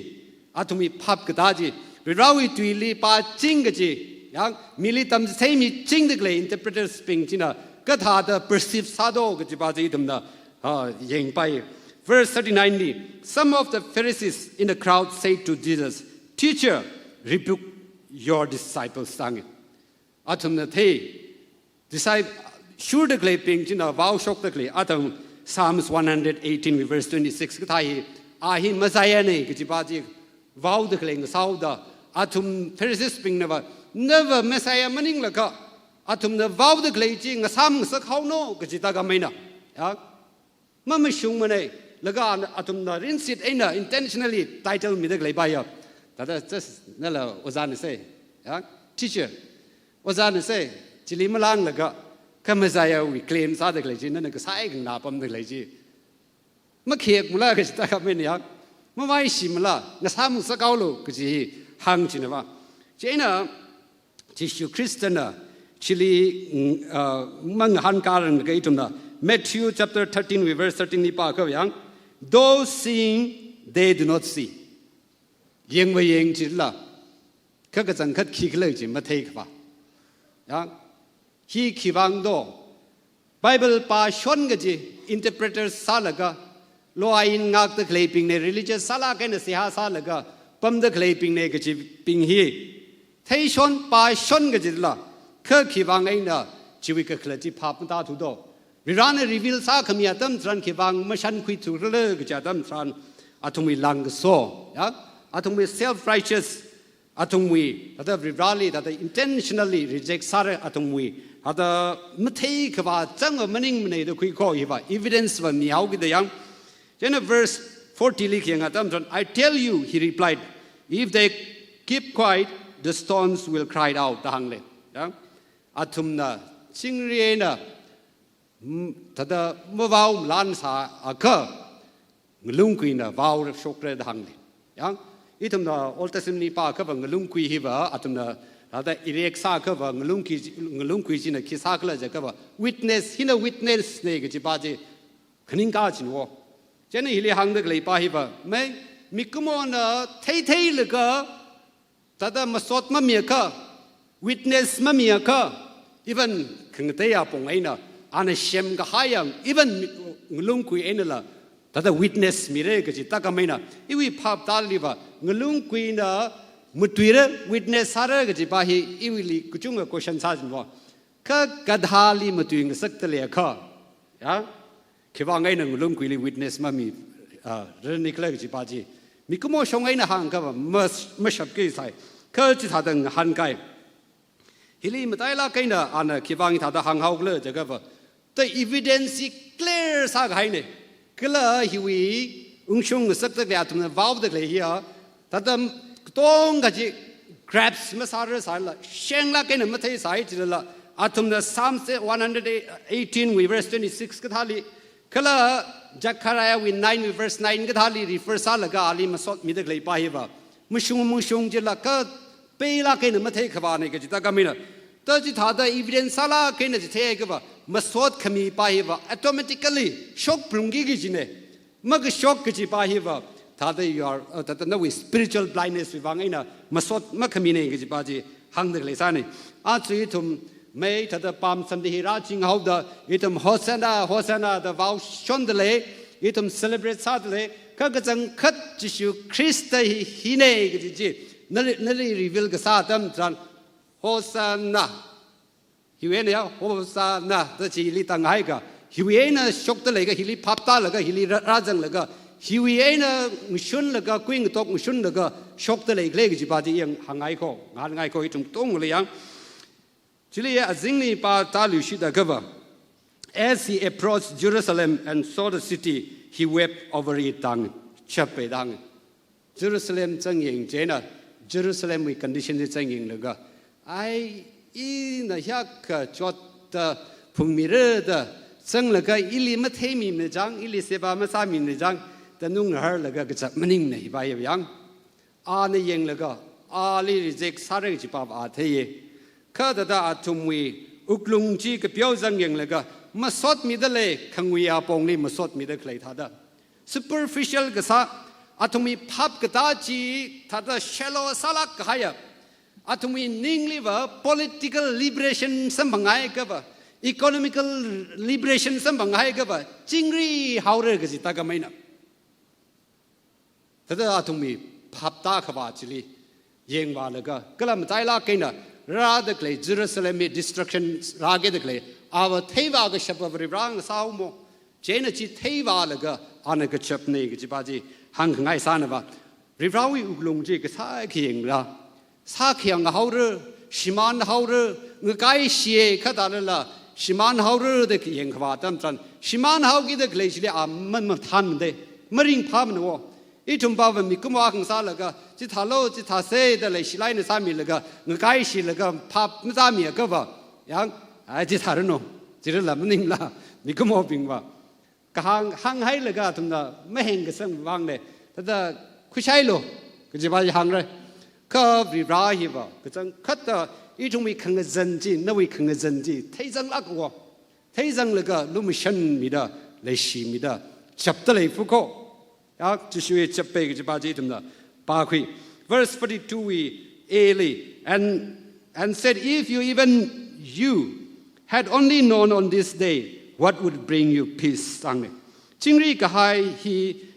อาตุมีพับก็ได้จีเราวิตุลีป้าจริงก็จียังมิลิตัมเซมีจริงเด็กเลย interpreters เป็นจีนะก็ท่าเด perceive ซาโดก็จีป้าจีตุมนะยังไป verse 39 นี่ some of the Pharisees in the crowd said to Jesus teacher rebuke your disciples สั่งอาตุมนะเท disciple ชูเด็กเลยเป็นจีนะว้าวช็อกเด็กเลยอาตุม Psalms 118 verse 26ก็ท่าอาหิมาไซน์นี่ก็จีป้าจีว้าวเด็กเลยก็สาวดาอาตุม Pharisees เป็นนะว่า never Messiah มันนิ่งละก็อาตุมนะว้าวเด็กเลยจีงซ้ำสักเขาโน่ก็จีตากาไม่นะมันไม่ชุ่มมันเลยแล้วก็อาตุมนะรินสิตเองนะ intentionally title มีเด็กเลยไปอ่ะแต่นั่นแหละอาจารย์เซ่ teacher อาจารย์เซ่จิลิมาลังแล้วก็ข้ามาใส่เอาวิเคราะห์ซาเด็กเลยจีนั่นก็ใส่กันหน้าปั๊มเด็กเลยจีมาเขียกมุลาก็จีตากาไม่เนี่ยมาไว้ชิมละงั้นซ้ำสักเขาโลก็จีหังจีนะว่าจีน่ะจิชูคริสเตียนน่ะชิลีมังหันการันก็อีตุมนะ Matthew chapter 13 verse 13 นี่ป้าก็ยัง those seeing they do not see ยังไม่ยังจีละข้าก็จังคัดขี้เลยจีมาเทกว่ายังขี้วังโด Bible ป้าชนก็จี interpreter ซาละก็โลอายินงักตะเคลปิงใน religious ซาละกันเสียซาละก็ปั๊มตะเคลปิงในก็จีปิงฮีไทยชนป้าชนก็จีละข้าขี้วังเองนะชีวิตก็เคลื่อนจีภาพมันตาทุดวิรานรีวิลซาขมีอาตัมทรันขี้วังไม่ชันคุยถูกเลิกจะอาตัมทรันอาตุมีลังก็โซอาตุมี self righteous อาตุมีอาตัมวิราลีอาตัม intentionally reject ซาระอาตุมีอาตัมไม่เทขว่าจังมันนิ่งมันเนี่ยคุยข้ออีว่า evidence ว่ามีเอากี่อย่างเช่น verse 40 ลิขิงอาตัมทรัน I tell you he replied if they keep quiet the stones will cry out ต่างเลยอาตุมนะชิงเรียนะถ้าเดเมื่อว้าวล้านสาอาเกลุงคุยนะว้าวชกเรดังเลยยังอีตุมนะอัลตัสมีป้าก็ว่างลุงคุยฮิวะอาตุมนะถ้าเดอิเล็กซ่าก็ว่างลุงคุยจีนะคิดสักเลยจะก็ว่า witness ฮินะ witness เนี่ยก็จีป้าจีขณิงก้าจีนัวเจ้านี่ฮิเลหังเด็กเลยป้าฮิวะไม่มีกุมอนเทเลยก็ถ้าเดมาสดมาเมียก็ witness มาเมียก็ even ขึงเทียปงไอ้น่ะอันนี้เชมก็หายัง even ลุงคุยเองล่ะแต่ถ้า witness มีเรื่องก็จิตตากไม่น่ะอีวิภาพตาลีว่าลุงคุยน่ะมุดวีระ witness หาเรื่องก็จิป้าฮีอีวิลีกุจุงก็ question ซาจินว่าก็กระดาลีมุดวีงสักตะเลียค่ะคิดว่าไงน่ะลุงคุยลี witness มามีเรื่องนี้ก็เลยก็จิป้าจีมีกุโมชงไงน่ะหังก็ว่าไม่ชับกี่ใส่ก็จิตหาดังหันไกฮิลีมาได้ละกันนะอันนั้นคิดว่าอีท่าทางเขาเลยจะก็ว่าแต่ evidence clear สักให้เนี่ยก็เลยฮิวีชงสักตะเกียบตรงนั้นว้าวตะเกียบเฮียแต่ตรงกับจี grabs มาสารสารละเชงละกันนะมาเทสายจีละอาตรงนั้น Psalms 118 verse 26ก็ท่าลีก็เลยจักรายวิน9 verse 9ก็ท่าลี refer สารละก็อาลีมาสดมีตะเกียบไปเฮียว่ามุชงจีละก็เปล่าแค่นั้นมาเทขวานเนี่ยก็จิตตากามินะแต่จิตหาได้ evidence ซาลาแค่นั้นจิตเทก็ว่ามาสวดขมีไปว่า automatically shock ปรุงกี่กิจเนี่ยมันก็ shock กิจไปว่าถ้าได้ you are แต่นั่นวิ spiritual blindness วิวังไอ้น่ะมาสวดมาขมีเนี่ยกิจไปจีหังเด็กเลยซะนี่อาจจะทุ่มไม่ถ้าได้ปามสัมฤทธิ์ราชิงเขาได้อีทุ่มโฮซานาได้ว้าวชนเดเลยอีทุ่ม celebrate ซาเดเลยก็กระจังคัดจิชูคริสต์ฮีเน่กิจจีนั่นเลยรีวิลก็ซาตัมจันโฮซานาฮิวเอเนี่ยโฮซานาแต่ชีลิตังไงก็ฮิวเอเนี่ยชกตะเลยก็ฮิลิพับตาเลยก็ฮิลิราจังเลยก็ฮิวเอเนี่ยมุชุนเลยก็กุ้งตกมุชุนเลยก็ชกตะเลยก็เลยก็จีบาจียังหางไงก็งานไงก็อีตรงตรงเลยยังชีลิอาจิงนี่ปาตาลุชิดะก็ว่า as he approached Jerusalem and saw the city he wept over it ดังชับไปดัง Jerusalem จังยังเจน่ะJerusalem มี condition ที่จังยิงเลยก็ไอ้อีน่ะฮักจอด พุงมีเรื่องเดซึ่งแล้วก็อิลิมาเทมีนจังอิลิเสบามาซามีนจังแต่นุ่งหาแล้วก็กระจับมันนิ่งในใบยังในยังแล้วก็ลิริเจกสาระจิปาบอาเทยข้าแต่ตาทุมวีอุกลุงจีกับเปียวจังยังแล้วก็มาสดมีเดเลยขังวิอาปงนี่มาสดมีเดใครท่าเด superficial ก็ซะทุมวีพับกตาจีท่าเด shallow สลักหายทุมวีนิ่งลิวะ political liberation สัมพังไงก็ว่า economical liberation สัมพังไงก็ว่าจิงรีฮาวเรก็จิตากไม่นับท่าเดทุมวีพับตาขบาจิลียังว่าแล้วก็ลำใจลากินะราดกเลยเยรูซาเล็ม destruction ราเกดกเลยเทวาก็ชับบริบรังสาวโมเจนจิเทวาแล้วก็ก็ชับนี่ก็จิบาจีหังง่ายสานว่าริบราวิอุกลงจีก็สาเขียงละสาเขียงเขาเรือชิมานเขาเรือเงยไก่เสียขัดอะไรละชิมานเขาเรือเด็กยังขวาตั้มจันชิมานเขากิดกเลยสิเลยมันทันเดมริงพามนัวอีทุ่มบ่าวมีกุมว่าขังสาแล้วก็จิตฮัลโหลจิตฮัเซ่เดเลยสิไลน์สามีแล้วก็เงยไก่สิแล้วก็พับไม่สามีก็ว่ายังจิตฮารุโนจิตละมันนิ่งละมีกุมว่าปิงว่าก็หังให้แล้วก็ทุ่มน่ะไม่เห็นก็สังวางเลยแต่คุยใช่โลก็จะว่าหังเลยก็วิราฮีว่าก็จังคัดอีทุ่มมีขังจันจีนวิขังจันจีเทจังลักว่าเทจังแล้วก็ลุมชันมีดาเลยชีมีดาจับตะเลยฟุกจะช่วยจับไปก็จะบาจีทุ่มน่ะปาคุย verse 42 we Eli and said if you had only known on this day what would bring you peace สังเลยจิงรีก็ให้ฮี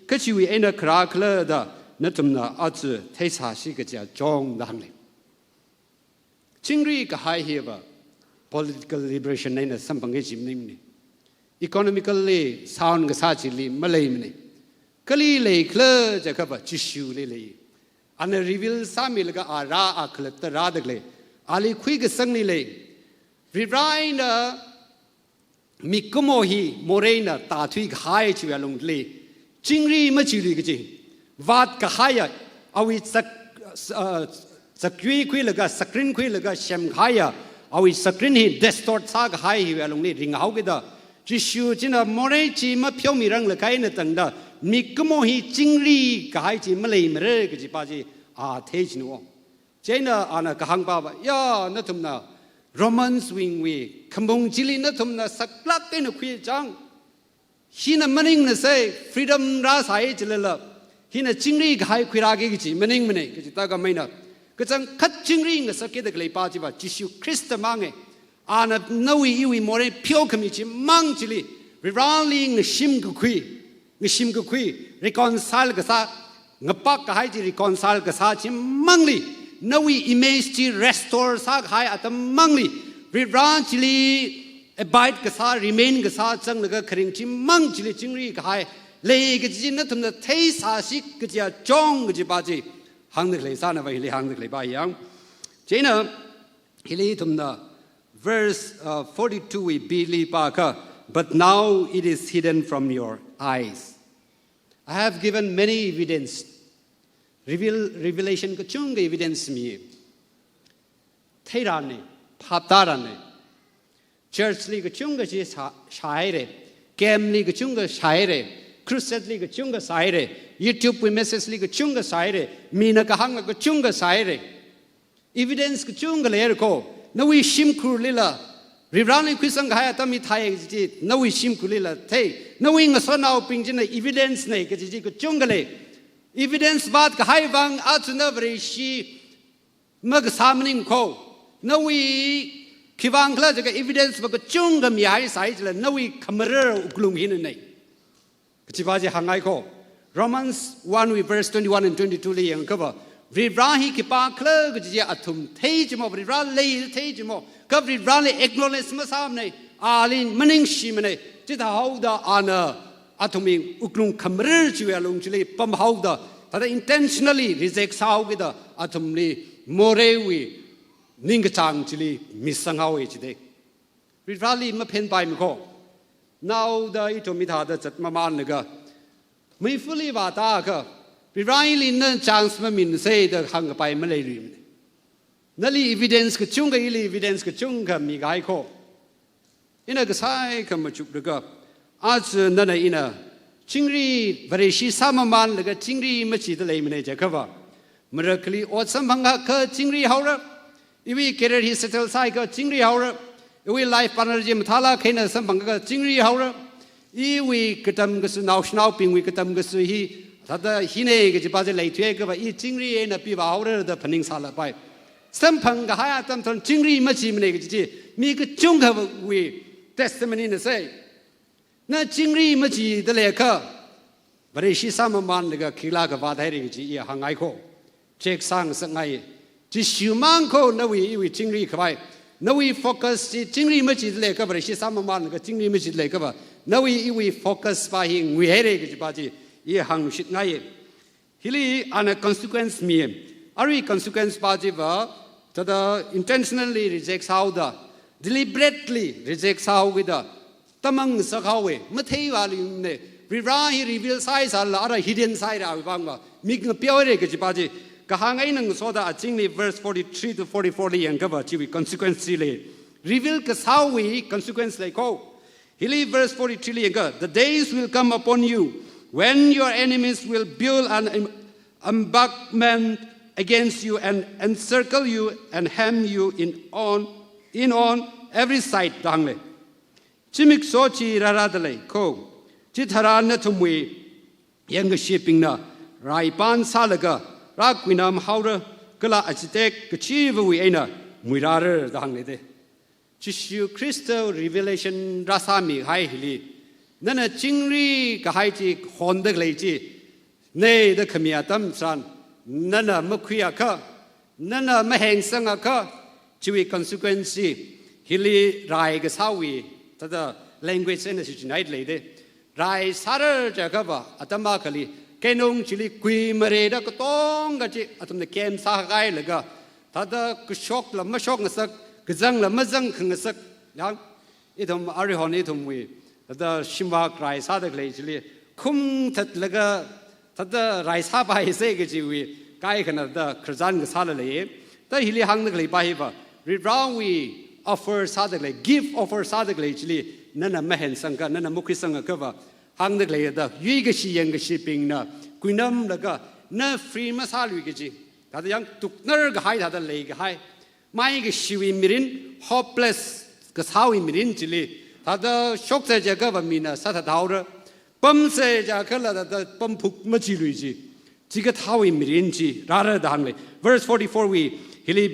ก็ช่วยเอ็นคราคลดานั่นทุ่มน่ะอาจจะเทศาสิก็จะจงดังเลยจิงรีก็ให้ฮีว่า political liberation ในนั้นสัมพันธ์จิมนิ่มนี่ economically sound ก็สาจิลีไม่เลยมันนี่ก็เลยคลจะก็ว่าจิชูเลยอันนั้น reveal สามีแล้วก็ราคลตราดเลยลีคุยกับสังนี่เลยริบไรนะมีกุโมฮีโมเรนะตาทุยหายชิวลงเลยจิงรีไม่ชิลีก็จริงวัดก็หายเอาวิสกรีคุยแล้วก็สกรีนคุยแล้วก็เชมหายเอาวิสกรีนฮีเดสตอร์ตซากหายชิวลงเลยริงเอาก็ได้จิชูจินะโมเรจีมาเพียวมีรังเลยใครเนี่ยตั้งได้มีกุโมฮีจิงรีก็หายจิไม่เลยไม่เร่ก็จิป้าจีเทจิโน่เจน่ะน่ะก็หังป้าว่ายานั่นทุ่มน่ะRomans wing we ขมงจิลีนั่นทุ่มน่ะสักลักเป็นคุยจังฮินะมันนิ่งน่ะเซ่ freedom ราสายจิเลละฮินะจิงรีก็ให้คุยราเกกิจิมันนิ่งมันนี่ก็จิตาก็ไม่นับก็จังคัดจิงรีก็สักเกตกเลยป้าจิบ่าจิชูคริสต์มังเอน่ะนวีอีวีโมเรเพียวขมิจิมังจิลีริรานลิงชิมก็คุยreconcile ก็ซางปักก็ให้จิ reconcile ก็ซาจิมังลีนวี image จี restore สักให้อัตมังลีริบรานจิลี abide ก็ซา remain ก็ซาจังแล้วก็คริงจิมังจิลีจิงรีก็ให้เลยก็จีนั่นทุ่มน่ะเทสาสิก็จะจงก็จะบาจีหังนึกเลยซานะไปเลยหังนึกเลยไปยังเจน่ะฮิลีทุ่มน่ะ verse 42 we believe ปากะ but now it is hidden from your eyes I have given many evidence revelation ก็chung के evidenceมีเทรานี่ภาพตารานี่ church ลีก็chungก็จะใช้เลยเกมลีก็chungก็ใช้เลย crusade ลีก็chungก็ใช้เลย YouTube message ลีก็chungก็ใช้เลยมีนักหังก็chungก็ใช้เลย evidence ก็chungก็เลยก็นวิชิมครูลีละริบรานลีคุยสังหายตั้มมีไทยจีนวิชิมครูลีละเทนวิงก็สอนเอาปิงจีน evidence นี่ก็จีก็chungก็เลยevidence บาดก็ให้ฟังอาจจะนับริชีมักสามนิ่งเขานวีคิดว่าคลาจะก็ evidence มันก็จุงกับมีหายสายจะเลยนวีคำเรื่องกลุ่มหินนี่ก็จะว่าจะหังไงเขา Romans 1 verse 21 and 22เลยยังก็ว่าริบราฮีคิดว่าคลาก็จะอัตุมเทจโมริบราเลยเทจโมก็ริบราเลย acknowledge มาสามนี่ลินมันนิ่งชีมันนี่จิตหาวดาอัตุมิงอุกลุงคำเรื่องชีวิตลงชีวิตปั๊มหาวดาแต่ intentionally reject สาวกิดาอัตุมลีโมเรวีนิ่งกจังชีวิตมิสังหาวจิตเด็กริบราลีมาเพ่นไปมั้งเขา now ได้ตัวมิถาดจัดมามันเลยก็ไม่ fully ว่าตาก็ริบราลีนั่น chance มามินเซ่เด็กหังไปไม่เลยริมนั่นลี evidence ก็จุงกับอีลี evidence ก็จุงกับมีไงเขา อินะก็ใช้คำมาจุกแล้วก็อาจจะนั่นอินะจิงรีบริษีสามมันแล้วก็จิงรีไม่ชีดเลยมันเองจะครับว่าเมื่อคลีอดสัมพังกะก็จิงรีเขาละอีวีเกเรที่เซตล์ไซก็จิงรีเขาละอีวีไลฟ์พาร์ทเนอร์จิมทาราเขนสัมพังกะจิงรีเขาละอีวีกระทำก็สุนาวชนาวปิงวีกระทำก็สุฮีถ้าแต่ฮินเองก็จะพาจะเลยทั่วก็ว่าอีจิงรีเองนะปีบ่าวเลยแต่พนิงสาละไปสัมพังกะหายตามทนจิงรีไม่ชีมันเองก็จะมีก็จงกับวีเทสต์มันนี่นะเซ่นั่นจิงรีไม่ชีแต่เลยก็บริษีสามมันแล้วก็ขีลากบาดให้เรื่องจีอีหังไงโคเช็คสังสังไงจีชิวมังโคนวีอีวิจิงรีเข้าไปนวีโฟกัสจีจิงรีไม่จีดเลยก็บริษีสามมันก็จิงรีไม่จีดเลยก็ว่านวีอีวิโฟกัสไปหิงวิเฮเรก็จีบาจีอีหังชิดไงฮิลีอันนั้น consequence มีอารี consequence บาจีว่าถ้าเรา intentionally reject เขาด้ deliberately reject เขาวิด้ตั้งมั่งสักเขาเว้ไม่เที่ยวอะไรเนี่ยreveal size อะไรอะไร hidden side อะไรบ้างว่ามีเงาเปียวอะไรก็จะพาจีก็หางไอ้หนึ่งส่วนแต่จริงใน verse 43 to 44เลยยังก็ว่าชีวิต consequence เลย reveal ก็สาววิ consequence เลยเขาฮิลี verse 43เลยยังก็ the days will come upon you when your enemies will build an embankment against you and encircle you and hem you in on every side ดังเลยชิมิกโซชีราราดเลยเขาจิตรานนัทมวยยังก็ชีปิงนะรายปานซาลกะรักวินามฮาวร์ก็ละอจิเตกก็ชีววิเอนะมวยราร์ดังเลยเด้จิชิวคริสต์ revelation รัศมีให้ฮิลีนั่นน่ะจิงรีก็ให้จีฮอนเดกเลยจีเน่เด็กขมีอาตัมสันนั่นน่ะไม่คุยอะค่ะนั่นน่ะไม่แห่งสังอะค่ะชีวิต consequence ฮิลีรายก็สาวีแต่ language เนี่ยสิไหนเลยเด้รายสารจะก็ว่าอาตมาคลีแกนงชิลิคุยมาเรดก็ต้องก็จีอาตมาเกมสาไกเลยก็ถ้าได้ก็ช็อกละไม่ช็อกก็สักก็จังละไม่จังก็สักยังอีทำอาริฮอนี่ทำวีถ้าได้ชิมว่ารายสาเด็กเลยชิลิคุ้มทัดเลยก็ถ้าได้รายสาไปเสกจีวีใกล้ขนาดได้ครจันก็สาเลยแต่ฮิลิหังเด็กเลยไปว่ารีบร้องวี offer สาเด็กเลย give offer สาเด็กเลยชิลินั่นน่ะไม่เห็นสังกัดนั่นน่ะมุขสังกัดก็ว่าหังเด็กเลยแต่ยุยก็ชียังก็ชีปิงนะกุยน้ำแล้วก็น่าฟรีมาซาลุยก็จีถ้ายังตุกนั่นก็ให้ถ้าเลยก็ให้ไม่ก็ชีวิตมิริน hopeless ก็สาวิมิรินจีลีถ้าช็อกเสียจะก็ว่ามีน่ะสัตว์ดาวร์ปั๊มเสียจะก็แล้วแต่ปั๊มพุกมาจีลุยจีจีก็ท้าวิมิรินจีราระดังเลย verse 44 we ฮิลิ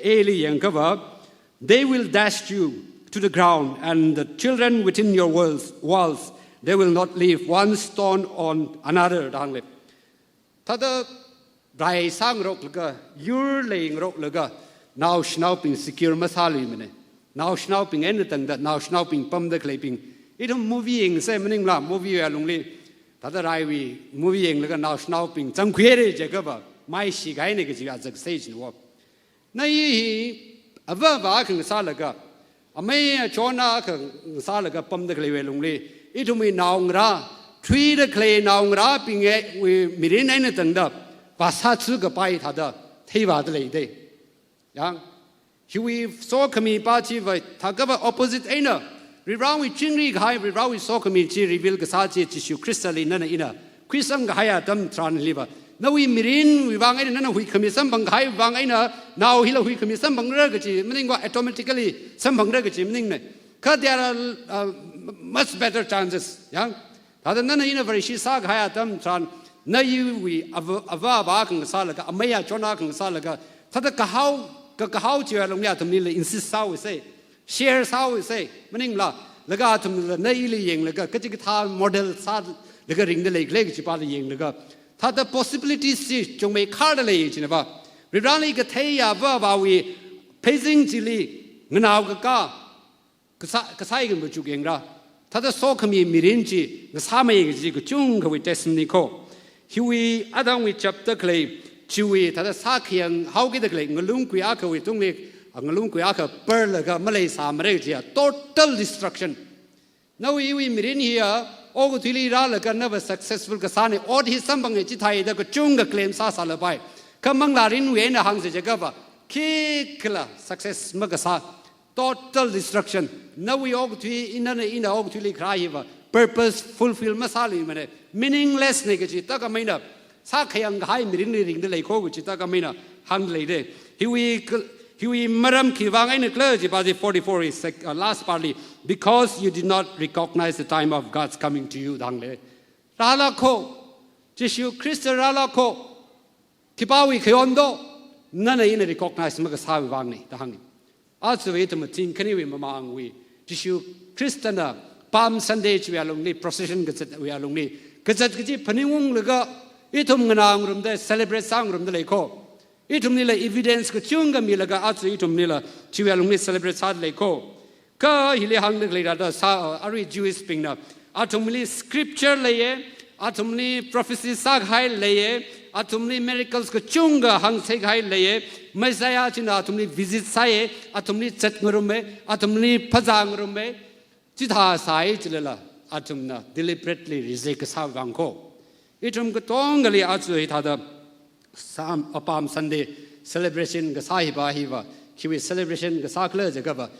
เอลียังก็ว่า they will dash you to the ground and the children within your walls they will not leave one stone on another ดังเลยถ้าได้รายสร้างรกแล้วก็ยูร์เลยรกแล้วก็นาวชนาวปิง secure มาซาลุยมันเนี่ยนาวชนาวปิงเอ็นตั้งแต่นาวชนาวปิงปั๊มได้เคลปิงอีทำ movie เองใช่มันเองล่ะ movie อะไรลงเลยถ้าได้รายวี movie เองแล้วก็นาวชนาวปิงจังคุยเลยจะก็แบบไม่สิกายเนี่ยก็จะอาจจะเสียชีวิตในอว่าบ้าขึ้นซาแล้วก็ไม่ชนนะคือซาลก็ปั๊มเด็กเลยเวลงเลยอีทุ่มีนาวงราทวีเด็กเลยนาวงราปิงเอวิมิรินไอ้เนี่ยตั้งแต่ภาษาชื่อก็ไปท่าเด้เที่ยวาดเลยเด้ยังชีวิตโซขมีป้าชีวิตถ้าก็ว่า opposite ไอ้เนี่ยรีบร้องวิจิงรีก็ให้รีบร้องวิโซขมีชีรีวิลก็สาจีจิชิวคริสต์ลีนั่นอินะคริสต์ก็ให้อาตมทรานลีบะนาวิมิรินวิบางไอ้นั่นหุยขมีสัมบังให้บางไอ้น่ะนาวฮิลหุยขมีสัมบังเรื่องก็จีมันนี่ว่า automatically สัมบังเรื่องก็จีมันนี่เนี่ยก็ there are much better chances ยังถ้าแต่นั่นอินะบริษัทสากให้อาตมทรานนายูวิอว่าบ้าขังสาลก็ไม่อยากชนะขังสาลก็ถ้าแต่ก็เขาเจอลงเนี่ยทำนี่เลย insist สาวเซ่ share สาวเซ่มันนี่ล่ะแล้วก็ทำนาอีเลยยังแล้วก็จะทำ model สาแล้วก็ริงเดเลยเล็กจีบอะไรยังแล้วก็ถ้าแต่ possibilities จงไม่ขาดเลยจริงป่ะรีบร้องเลยก็เทียบว่าวิ pacing จิลีเงินเอาก็ใช้กันบุจุกเองละถ้าแต่โซขมีมิรินจีก็สามเองจีก็จุงก็วิ testimony ก็ฮิวิอาดังวิจับตะเลยชีวิตถ้าแต่สักอย่างเขาคิดตะเลยเงินลุงกุยอาเขาวิตรงนี้เงินลุงกุยอาเขาเปิดเลยก็ไม่เลยสามเรื่องจี total destruction นั่นวิมิรินเฮียโอ้ก็ทีลีราเลยกันนะว่า successful ก็สานอดที่สัมบังเอจิไทยแต่ก็จุงก็เคลมซาลไปคำมังลารินเวนะหังเสจก็ว่าคิดละ success มันก็สา total destruction now we og thui in og thui li khrai wa purpose fulfill masali mane meaningless ne ge chi ta ka maina sa khayang hai mirin ni ring de lei kho gu chi ta ka maina hang lei de He maram ki wangai ne kle ji ba 44 is last partly because you did not recognize the time of God's coming to you dang le rala kho Jishu Christ rala kho kipawi khyondo nana in recognize ma ka sa wi wang ni dang ni a chu we to tin khani we ma mang we Jishu Christana Palm Sunday chi along ni procession ga chat we along ni ka chat ji phaningung le ga itum nganang rum de celebrate sang rum de le kho itum ni la evidence ko chunga mi laga atu itum ni la chiwa lungni celebrate sad le ko ka hile hang le da sa ari Jewish ping na atum ni scripture le ye atum ni prophecy sag hai le ye atum ni miracles ko chunga hang se hai le ye messiah china atum ni visit sai atum ni chat ngurum me atum ni phajang ngurum me chitha sai chila atum na deliberately reject sa wang ko itum ko tongali atu hi thada Sam Palm Sunday celebration ga sahiba hiwa kiwi celebration ga sakla jagaba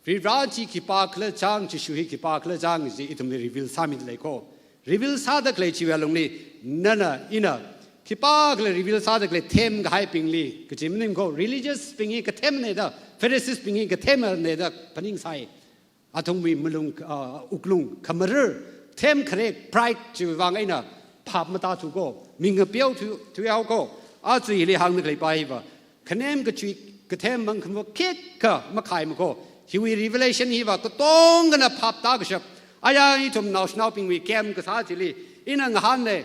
Riraji ki pakla chang chi shuhi ki pakla chang ji itum reveal samit le ko reveal sadak le chi walong ni nana ina ki pakla reveal sadak le them ga hai pingli ka jimnim ko religious pingi ka them ne da pharisees pingi ka them ne da paning sai athong mi mulung uklung kamarer them khare pride chi wang aina phap mata chu ko ming piao tu yao ko a chui le hang le pai ba khanem ka chui ka them mang khmo kek ka ma khai ma ko hi wi revelation hi ba ko tong na phap ta ka shap aya ni thum naw snaw ping wi kem ka sa chi li ina nga han ne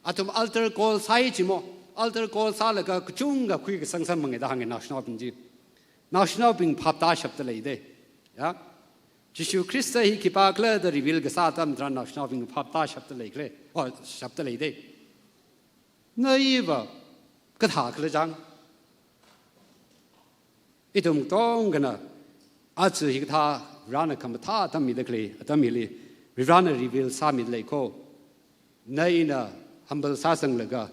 atum altar call sai chi mo altar call sa la ka chung ga khui ka sang sang mang da hang naw snaw ping ji naw snaw ping phap ta shap ta le de ya Jishu Christ hi ki pa kla da reveal ga sa tam dran naw snaw ping phap ta shap ta le kle o shap ta le de nai ba ka tha kle jang itum tong gana a chu hi tha rana kam tha tam mi de kle atam mi li rana reveal sa mi le ko nai na humble sa sang la ga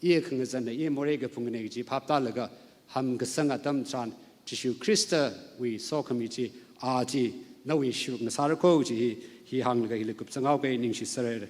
ye khang zan ye more ga phung ne ji phap ta la ga ham ga sang atam chan Jishu Christ we so committee a ji na we shu na sar ko ji hi hang ga hi le kup changau be ning shi sare